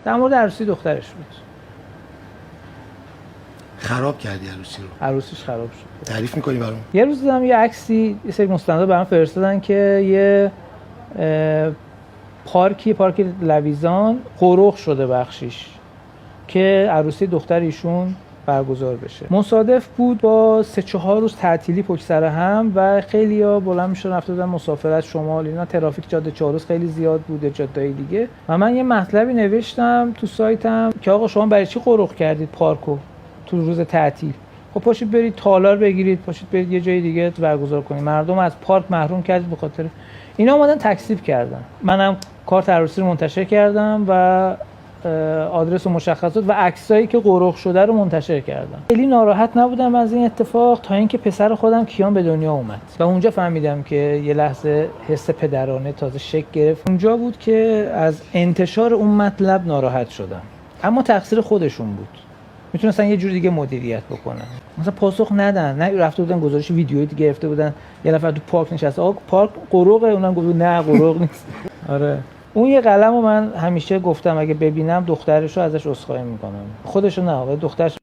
در مورد عروسی دخترش بود. خراب کردی عروسی رو؟ عروسیش خراب شد. تعریف می‌کنی برام؟ یه روز دیدم یه عکسی، یه سری مستندا برام فرستادن که یه پارک لویزان قرق شده بخشیش که عروسی دختر ایشون برگزار بشه. مصادف بود با 3-4 روز تعطیلی پشت سر هم و خیلیا بلند میشدن رفته بودن مسافرت شمال، اینا ترافیک جاده چهارروز خیلی زیاد بود، جاده‌های دیگه. و من یه مطلبی نوشتم تو سایتم که آقا شما برای چی قرق کردید پارکو تو روز تعطیل؟ خب پاشید برید تالار بگیرید، پاشید برید یه جای دیگه برگزار کنید. مردم از پارک محروم کردید به خاطر اینا. اومدن تکذیب کردن. منم کارت عروسی رو منتشر کردم و آدرس و مشخصات و عکسایی که قرق شده رو منتشر کردم. خیلی ناراحت نبودم از این اتفاق تا اینکه پسر خودم کیان به دنیا اومد و اونجا فهمیدم که یه لحظه حس پدرانه تازه شکل گرفت. اونجا بود که از انتشار اون مطلب ناراحت شدم، اما تقصیر خودشون بود. میتونستن یه جور دیگه مدیریت بکنن، مثلا پاسخ ندن. نه رفته بودن گزارش ویدیویی گرفته بودن، یه نفر تو پارک نشسته، آقا پارک قرقه، اونم گفت نه قرق نیست. آره اون یه قلمو من همیشه گفتم اگه ببینم دخترشو ازش عذرخواهی میکنم، خودشو نه، دخترش